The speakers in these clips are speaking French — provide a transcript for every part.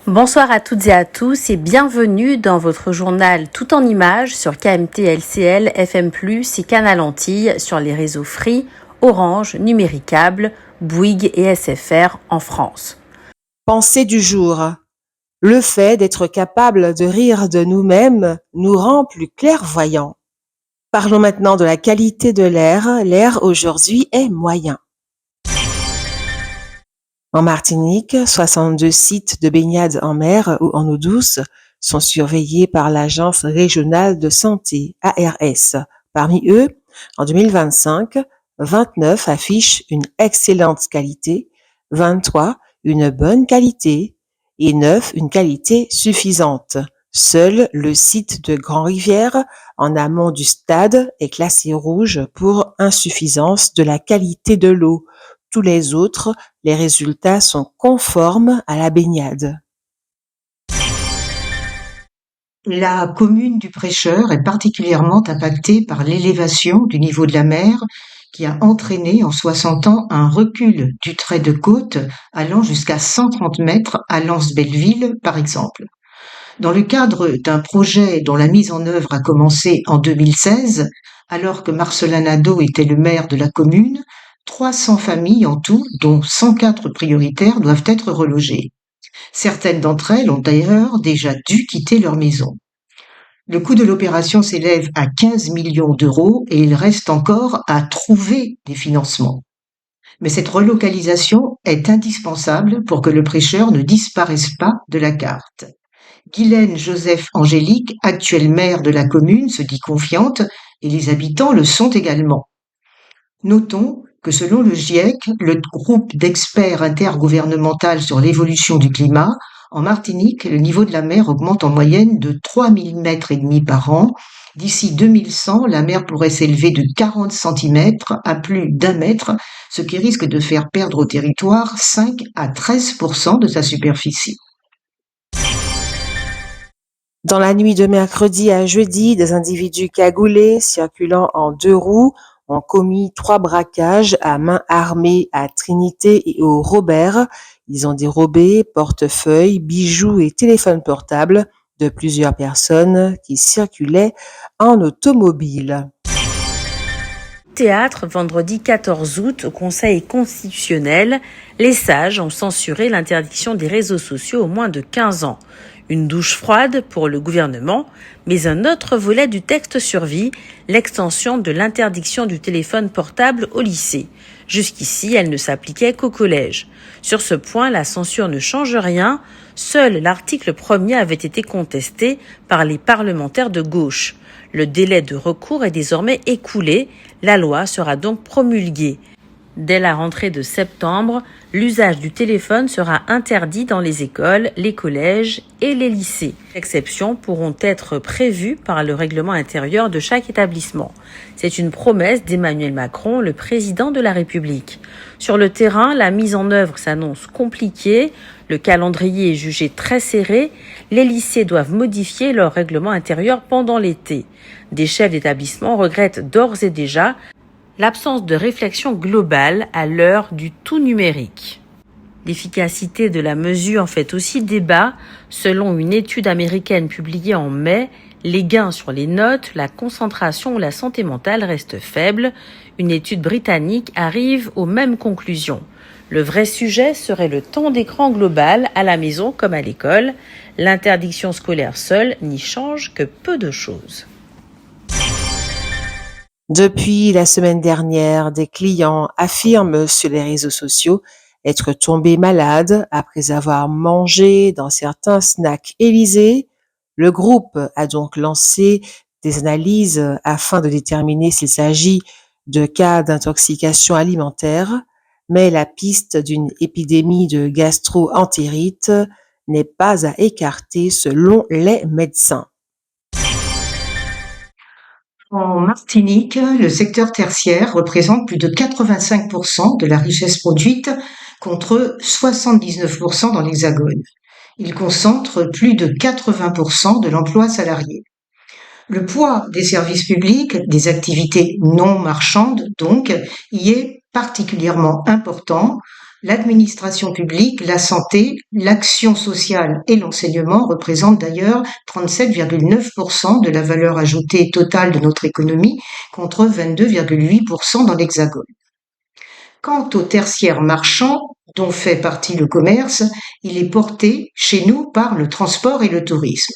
Bonsoir à toutes et à tous et bienvenue dans votre journal tout en images sur KMT LCL, FM+, et Canal Antilles sur les réseaux Free, Orange, Numéricable, Bouygues et SFR en France. Pensée du jour. Le fait d'être capable de rire de nous-mêmes nous rend plus clairvoyants. Parlons maintenant de la qualité de l'air. L'air aujourd'hui est moyen. En Martinique, 62 sites de baignade en mer ou en eau douce sont surveillés par l'Agence régionale de santé, ARS. Parmi eux, en 2025, 29 affichent une excellente qualité, 23 une bonne qualité et 9 une qualité suffisante. Seul le site de Grand-Rivière, en amont du stade, est classé rouge pour insuffisance de la qualité de l'eau. Tous les autres, les résultats sont conformes à la baignade. La commune du Prêcheur est particulièrement impactée par l'élévation du niveau de la mer qui a entraîné en 60 ans un recul du trait de côte allant jusqu'à 130 mètres à Lens-Belleville, par exemple. Dans le cadre d'un projet dont la mise en œuvre a commencé en 2016, alors que Marcelin Nadeau était le maire de la commune, 300 familles en tout, dont 104 prioritaires, doivent être relogées. Certaines d'entre elles ont d'ailleurs déjà dû quitter leur maison. Le coût de l'opération s'élève à 15 millions d'euros et il reste encore à trouver des financements. Mais cette relocalisation est indispensable pour que le Prêcheur ne disparaisse pas de la carte. Guylaine Joseph Angélique, actuelle maire de la commune, se dit confiante et les habitants le sont également. Notons que selon le GIEC, le groupe d'experts intergouvernemental sur l'évolution du climat, en Martinique, le niveau de la mer augmente en moyenne de 3 mm et demi par an. D'ici 2100, la mer pourrait s'élever de 40 cm à plus d'1 mètre, ce qui risque de faire perdre au territoire 5 à 13% de sa superficie. Dans la nuit de mercredi à jeudi, des individus cagoulés circulant en 2 roues ont commis 3 braquages à main armée à Trinité et au Robert. Ils ont dérobé portefeuilles, bijoux et téléphones portables de plusieurs personnes qui circulaient en automobile. Théâtre, vendredi 14 août, au Conseil constitutionnel, les sages ont censuré l'interdiction des réseaux sociaux aux moins de 15 ans. Une douche froide pour le gouvernement, mais un autre volet du texte survit, l'extension de l'interdiction du téléphone portable au lycée. Jusqu'ici, elle ne s'appliquait qu'au collège. Sur ce point, la censure ne change rien. Seul l'article 1er avait été contesté par les parlementaires de gauche. Le délai de recours est désormais écoulé. La loi sera donc promulguée. Dès la rentrée de septembre, l'usage du téléphone sera interdit dans les écoles, les collèges et les lycées. Les exceptions pourront être prévues par le règlement intérieur de chaque établissement. C'est une promesse d'Emmanuel Macron, le président de la République. Sur le terrain, la mise en œuvre s'annonce compliquée. Le calendrier est jugé très serré. Les lycées doivent modifier leur règlement intérieur pendant l'été. Des chefs d'établissement regrettent d'ores et déjà l'absence de réflexion globale à l'heure du tout numérique. L'efficacité de la mesure fait aussi débat. Selon une étude américaine publiée en mai, les gains sur les notes, la concentration ou la santé mentale restent faibles. Une étude britannique arrive aux mêmes conclusions. Le vrai sujet serait le temps d'écran global à la maison comme à l'école. L'interdiction scolaire seule n'y change que peu de choses. Depuis la semaine dernière, des clients affirment sur les réseaux sociaux être tombés malades après avoir mangé dans certains snacks Élysée. Le groupe a donc lancé des analyses afin de déterminer s'il s'agit de cas d'intoxication alimentaire, mais la piste d'une épidémie de gastro-entérite n'est pas à écarter selon les médecins. En Martinique, le secteur tertiaire représente plus de 85% de la richesse produite contre 79% dans l'Hexagone. Il concentre plus de 80% de l'emploi salarié. Le poids des services publics, des activités non marchandes donc, y est particulièrement important. l'administration publique, la santé, l'action sociale et l'enseignement représentent d'ailleurs 37,9% de la valeur ajoutée totale de notre économie contre 22,8% dans l'Hexagone. Quant au tertiaire marchand, dont fait partie le commerce, il est porté chez nous par le transport et le tourisme.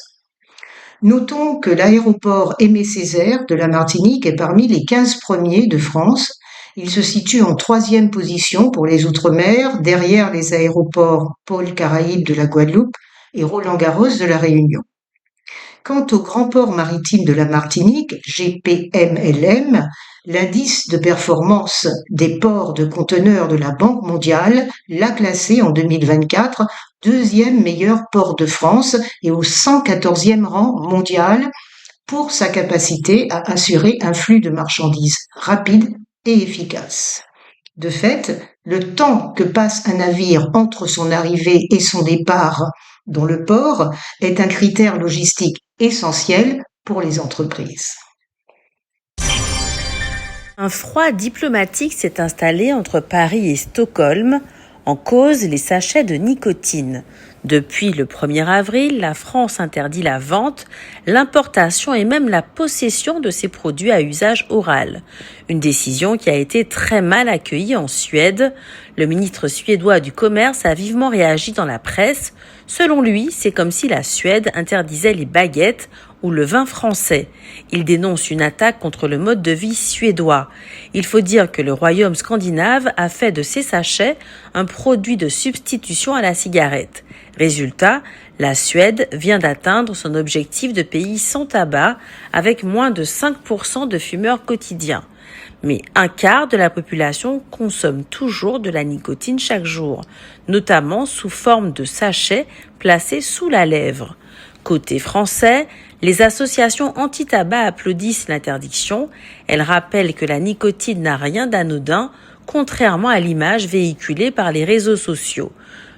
Notons que l'aéroport Aimé Césaire de la Martinique est parmi les 15 premiers de France. Il se situe en 3e position pour les Outre-mer, derrière les aéroports Paul Caraïbes de la Guadeloupe et Roland-Garros de la Réunion. Quant au Grand Port Maritime de la Martinique, GPMLM, l'indice de performance des ports de conteneurs de la Banque mondiale l'a classé en 2024 deuxième meilleur port de France et au 114e rang mondial pour sa capacité à assurer un flux de marchandises rapide et efficace. De fait, le temps que passe un navire entre son arrivée et son départ dans le port est un critère logistique essentiel pour les entreprises. Un froid diplomatique s'est installé entre Paris et Stockholm, en cause les sachets de nicotine. Depuis le 1er avril, la France interdit la vente, l'importation et même la possession de ces produits à usage oral. Une décision qui a été très mal accueillie en Suède. Le ministre suédois du Commerce a vivement réagi dans la presse. Selon lui, c'est comme si la Suède interdisait les baguettes ou le vin français. Il dénonce une attaque contre le mode de vie suédois. Il faut dire que le royaume scandinave a fait de ces sachets un produit de substitution à la cigarette. Résultat, la Suède vient d'atteindre son objectif de pays sans tabac avec moins de 5% de fumeurs quotidiens. Mais un quart de la population consomme toujours de la nicotine chaque jour, notamment sous forme de sachets placés sous la lèvre. Côté français, les associations anti-tabac applaudissent l'interdiction. Elles rappellent que la nicotine n'a rien d'anodin, contrairement à l'image véhiculée par les réseaux sociaux.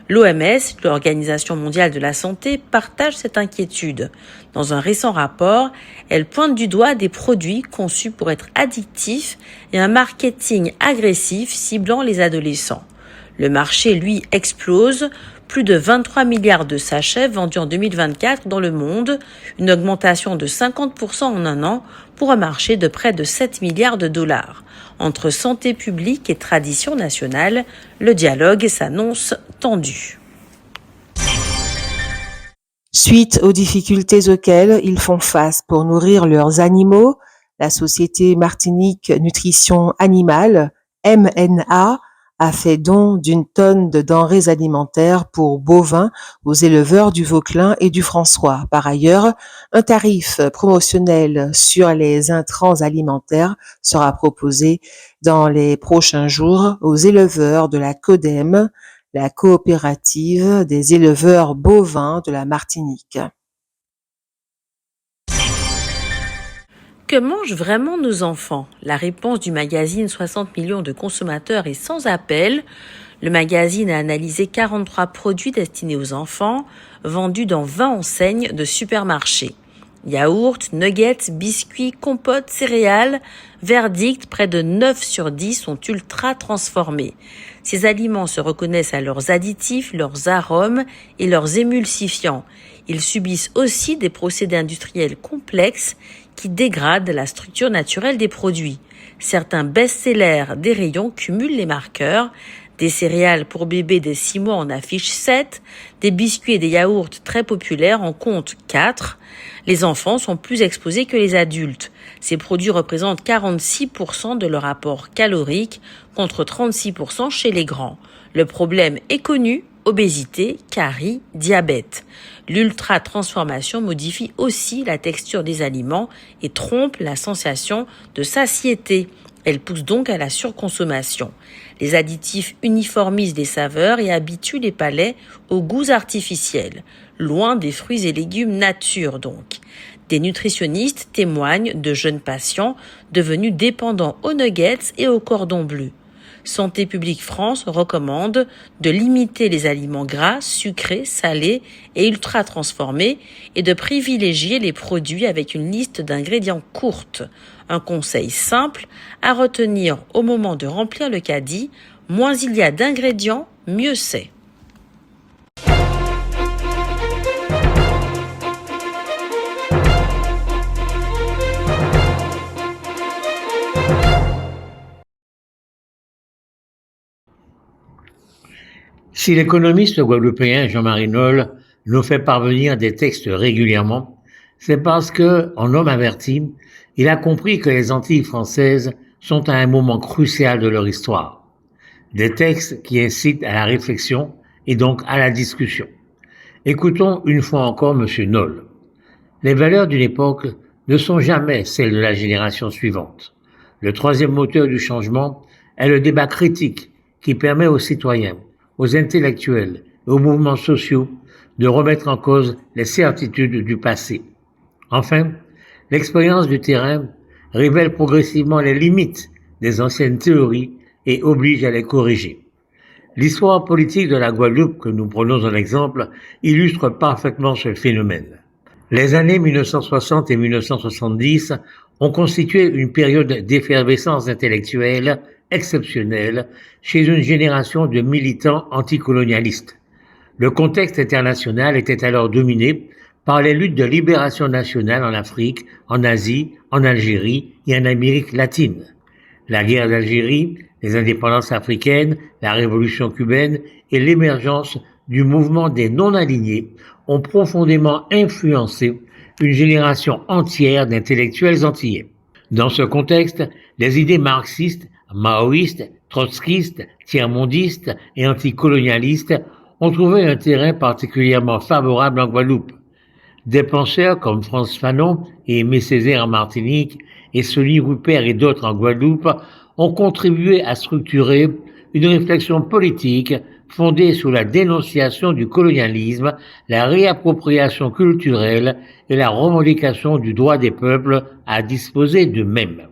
L'OMS, l'Organisation mondiale de la santé, partage cette inquiétude. Dans un récent rapport, elle pointe du doigt des produits conçus pour être addictifs et un marketing agressif ciblant les adolescents. Le marché, lui, explose. Plus de 23 milliards de sachets vendus en 2024 dans le monde, une augmentation de 50% en un an pour un marché de près de 7 milliards de dollars. Entre santé publique et tradition nationale, le dialogue s'annonce tendu. Suite aux difficultés auxquelles ils font face pour nourrir leurs animaux, la société Martinique Nutrition Animale, MNA, a fait don d'1 tonne de denrées alimentaires pour bovins aux éleveurs du Vauclin et du François. Par ailleurs, un tarif promotionnel sur les intrants alimentaires sera proposé dans les prochains jours aux éleveurs de la CODEM, la coopérative des éleveurs bovins de la Martinique. Que mangent vraiment nos enfants? La réponse du magazine 60 millions de consommateurs est sans appel. Le magazine a analysé 43 produits destinés aux enfants, vendus dans 20 enseignes de supermarchés. Yaourts, nuggets, biscuits, compotes, céréales. Verdict, près de 9 sur 10 sont ultra transformés. Ces aliments se reconnaissent à leurs additifs, leurs arômes et leurs émulsifiants. Ils subissent aussi des procédés industriels complexes qui dégradent la structure naturelle des produits. Certains best-sellers des rayons cumulent les marqueurs. Des céréales pour bébés dès 6 mois en affichent 7. Des biscuits et des yaourts très populaires en comptent 4. Les enfants sont plus exposés que les adultes. Ces produits représentent 46% de leur apport calorique contre 36% chez les grands. Le problème est connu, obésité, carie, diabète. L'ultra-transformation modifie aussi la texture des aliments et trompe la sensation de satiété. Elle pousse donc à la surconsommation. Les additifs uniformisent les saveurs et habituent les palais aux goûts artificiels, loin des fruits et légumes nature donc. Des nutritionnistes témoignent de jeunes patients devenus dépendants aux nuggets et aux cordons bleus. Santé publique France recommande de limiter les aliments gras, sucrés, salés et ultra transformés et de privilégier les produits avec une liste d'ingrédients courte. Un conseil simple à retenir au moment de remplir le caddie, Moins il y a d'ingrédients, mieux c'est. Si l'économiste guadeloupéen Jean-Marie Noll nous fait parvenir des textes régulièrement, c'est parce que, en homme averti, il a compris que les Antilles françaises sont à un moment crucial de leur histoire. Des textes qui incitent à la réflexion et donc à la discussion. Écoutons une fois encore M. Noll. Les valeurs d'une époque ne sont jamais celles de la génération suivante. Le troisième moteur du changement est le débat critique qui permet aux citoyens, aux intellectuels et aux mouvements sociaux de remettre en cause les certitudes du passé. Enfin, l'expérience du terrain révèle progressivement les limites des anciennes théories et oblige à les corriger. L'histoire politique de la Guadeloupe, que nous prenons en exemple, illustre parfaitement ce phénomène. Les années 1960 et 1970 ont constitué une période d'effervescence intellectuelle exceptionnelle chez une génération de militants anticolonialistes. Le contexte international était alors dominé par les luttes de libération nationale en Afrique, en Asie, en Algérie et en Amérique latine. La guerre d'Algérie, les indépendances africaines, la révolution cubaine et l'émergence du mouvement des non-alignés ont profondément influencé une génération entière d'intellectuels antillais. Dans ce contexte, les idées marxistes, maoïstes, trotskistes, tiers-mondistes et anticolonialistes ont trouvé un terrain particulièrement favorable en Guadeloupe. Des penseurs comme Frantz Fanon et Aimé Césaire en Martinique et Sonny Rupert et d'autres en Guadeloupe ont contribué à structurer une réflexion politique fondée sur la dénonciation du colonialisme, la réappropriation culturelle et la revendication du droit des peuples à disposer d'eux-mêmes.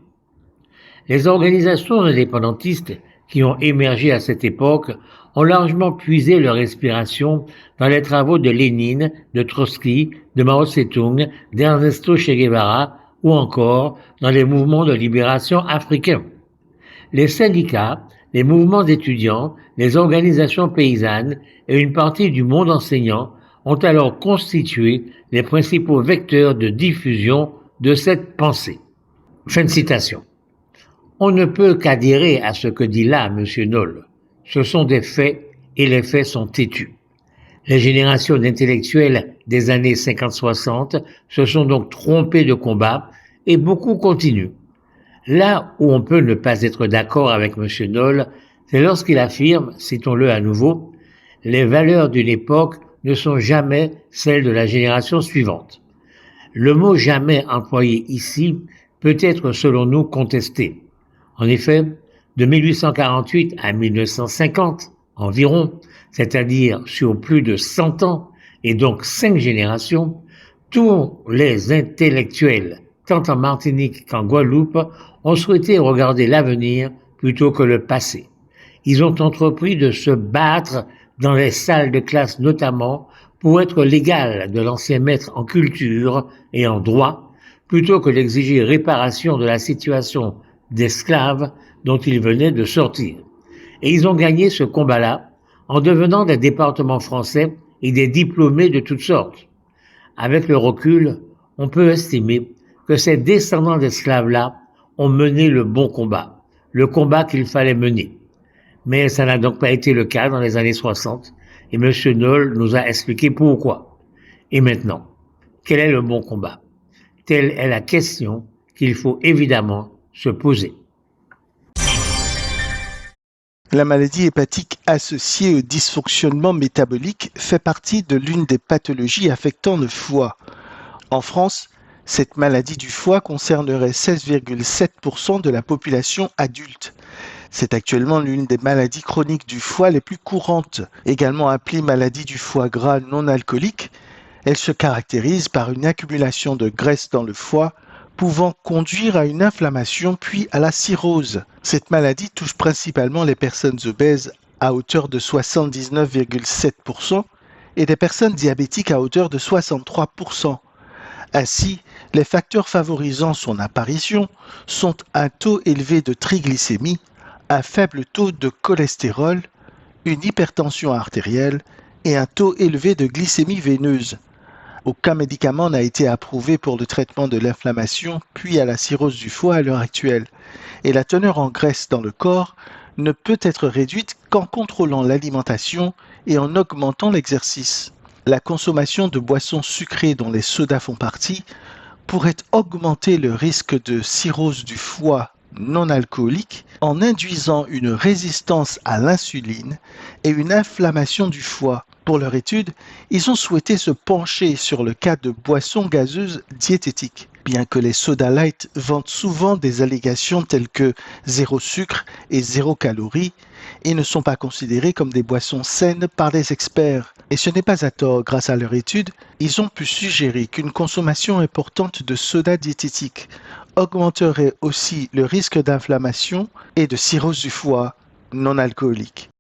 Les organisations indépendantistes qui ont émergé à cette époque ont largement puisé leur inspiration dans les travaux de Lénine, de Trotsky, de Mao Tse-tung, d'Ernesto Che Guevara ou encore dans les mouvements de libération africains. Les syndicats, les mouvements d'étudiants, les organisations paysannes et une partie du monde enseignant ont alors constitué les principaux vecteurs de diffusion de cette pensée. Fin de citation. On ne peut qu'adhérer à ce que dit là M. Noll. Ce sont des faits et les faits sont têtus. Les générations d'intellectuels des années 50-60 se sont donc trompées de combat et beaucoup continuent. Là où on peut ne pas être d'accord avec M. Noll, c'est lorsqu'il affirme, citons-le à nouveau, « Les valeurs d'une époque ne sont jamais celles de la génération suivante ». Le mot « jamais » employé ici peut être selon nous contesté. En effet, de 1848 à 1950 environ, c'est-à-dire sur plus de 100 ans et donc 5 générations, tous les intellectuels, tant en Martinique qu'en Guadeloupe, ont souhaité regarder l'avenir plutôt que le passé. Ils ont entrepris de se battre dans les salles de classe notamment pour être l'égal de l'ancien maître en culture et en droit, plutôt que d'exiger réparation de la situation d'esclaves dont ils venaient de sortir. Et ils ont gagné ce combat-là en devenant des départements français et des diplômés de toutes sortes. Avec le recul, on peut estimer que ces descendants d'esclaves-là ont mené le bon combat, le combat qu'il fallait mener. Mais ça n'a donc pas été le cas dans les années 60, et M. Noll nous a expliqué pourquoi. Et maintenant, quel est le bon combat? Telle est la question qu'il faut évidemment se poser. La maladie hépatique associée au dysfonctionnement métabolique fait partie de l'une des pathologies affectant le foie. En France, cette maladie du foie concernerait 16,7% de la population adulte. C'est actuellement l'une des maladies chroniques du foie les plus courantes, également appelée maladie du foie gras non alcoolique. Elle se caractérise par une accumulation de graisse dans le foie, pouvant conduire à une inflammation puis à la cirrhose. Cette maladie touche principalement les personnes obèses à hauteur de 79,7% et des personnes diabétiques à hauteur de 63%. Ainsi, les facteurs favorisant son apparition sont un taux élevé de triglycémie, un faible taux de cholestérol, une hypertension artérielle et un taux élevé de glycémie veineuse. Aucun médicament n'a été approuvé pour le traitement de l'inflammation puis à la cirrhose du foie à l'heure actuelle. Et la teneur en graisse dans le corps ne peut être réduite qu'en contrôlant l'alimentation et en augmentant l'exercice. La consommation de boissons sucrées dont les sodas font partie pourrait augmenter le risque de cirrhose du foie non alcoolique en induisant une résistance à l'insuline et une inflammation du foie. Pour leur étude, ils ont souhaité se pencher sur le cas de boissons gazeuses diététiques. Bien que les soda light vantent souvent des allégations telles que zéro sucre et zéro calories, et ne sont pas considérés comme des boissons saines par les experts. Et ce n'est pas à tort, grâce à leur étude, ils ont pu suggérer qu'une consommation importante de soda diététique augmenterait aussi le risque d'inflammation et de cirrhose du foie non alcoolique.